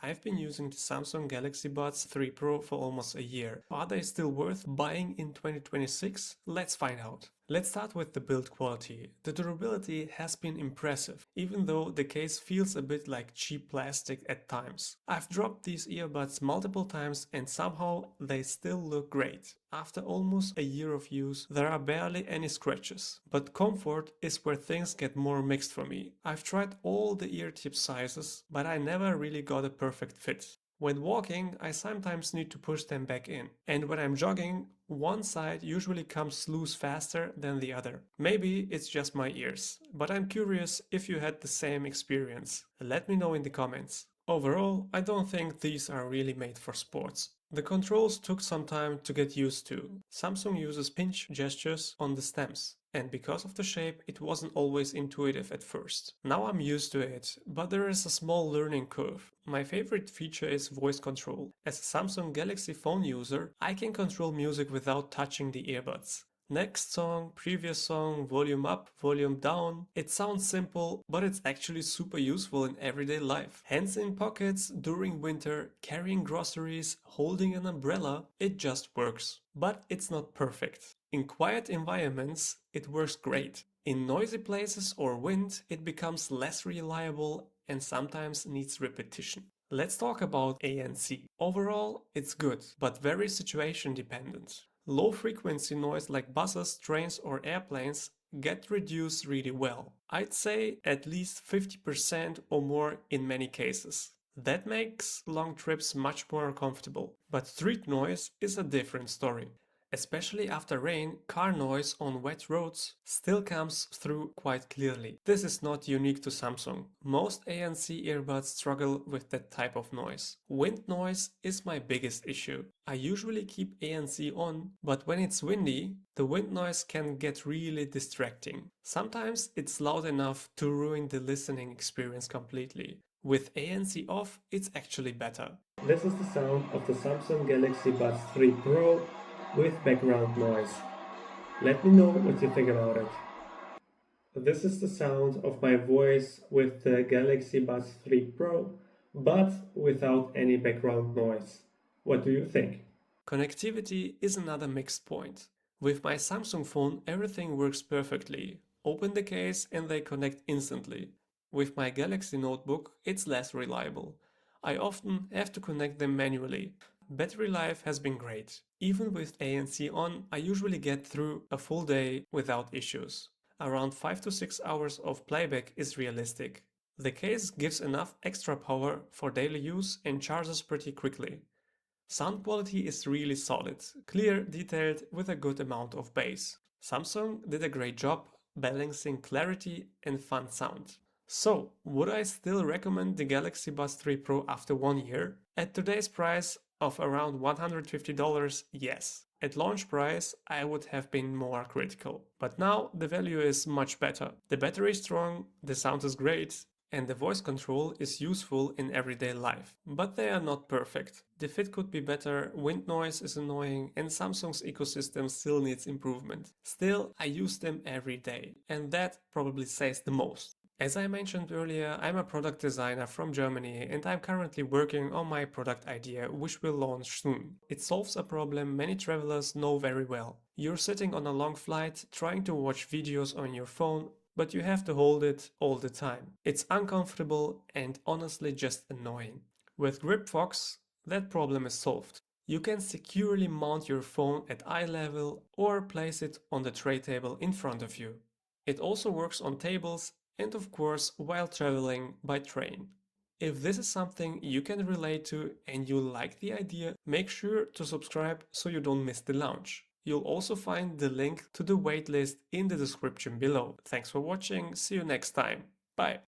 I've been using the Samsung Galaxy Buds 3 Pro for almost a year. Are they still worth buying in 2026? Let's find out. Let's start with the build quality. The durability has been impressive, even though the case feels a bit like cheap plastic at times. I've dropped these earbuds multiple times and somehow they still look great. After almost a year of use, there are barely any scratches. But comfort is where things get more mixed for me. I've tried all the ear tip sizes, but I never really got a perfect fit. When walking, I sometimes need to push them back in. And when I'm jogging, one side usually comes loose faster than the other. Maybe it's just my ears, but I'm curious if you had the same experience. Let me know in the comments. Overall, I don't think these are really made for sports. The controls took some time to get used to. Samsung uses pinch gestures on the stems, and because of the shape, it wasn't always intuitive at first. Now I'm used to it, but there is a small learning curve. My favorite feature is voice control. As a Samsung Galaxy phone user, I can control music without touching the earbuds. Next song, previous song, volume up, volume down. It sounds simple, but it's actually super useful in everyday life. Hands in pockets during winter, carrying groceries, holding an umbrella, it just works. But it's not perfect. In quiet environments, it works great. In noisy places or wind, it becomes less reliable and sometimes needs repetition. Let's talk about ANC. Overall, it's good, but very situation dependent. Low frequency noise like buses, trains or airplanes get reduced really well. I'd say at least 50% or more in many cases. That makes long trips much more comfortable. But street noise is a different story. Especially after rain, car noise on wet roads still comes through quite clearly. This is not unique to Samsung. Most ANC earbuds struggle with that type of noise. Wind noise is my biggest issue. I usually keep ANC on, but when it's windy, the wind noise can get really distracting. Sometimes it's loud enough to ruin the listening experience completely. With ANC off, it's actually better. This is the sound of the Samsung Galaxy Buds 3 Pro with background noise. Let me know what you think about it. This is the sound of my voice with the Galaxy Buds 3 Pro, but without any background noise. What do you think? Connectivity is another mixed point. With my Samsung phone, everything works perfectly. Open the case and they connect instantly. With my Galaxy notebook, it's less reliable. I often have to connect them manually. Battery life has been great. Even with ANC on, I usually get through a full day without issues. Around 5 to 6 hours of playback is realistic. The case gives enough extra power for daily use and charges pretty quickly. Sound quality is really solid, clear, detailed, with a good amount of bass. Samsung did a great job balancing clarity and fun sound. So, would I still recommend the Galaxy Buds 3 Pro after 1 year? At today's price of around $150, yes. At launch price, I would have been more critical. But now the value is much better. The battery is strong, the sound is great, and the voice control is useful in everyday life. But they are not perfect. The fit could be better, wind noise is annoying, and Samsung's ecosystem still needs improvement. Still, I use them every day, and that probably says the most. As I mentioned earlier, I'm a product designer from Germany and I'm currently working on my product idea, which will launch soon. It solves a problem many travelers know very well. You're sitting on a long flight, trying to watch videos on your phone, but you have to hold it all the time. It's uncomfortable and honestly just annoying. With GripFox, that problem is solved. You can securely mount your phone at eye level or place it on the tray table in front of you. It also works on tables and of course while traveling by train. If this is something you can relate to and you like the idea, make sure to subscribe so you don't miss the launch. You'll also find the link to the waitlist in the description below. Thanks for watching, see you next time. Bye!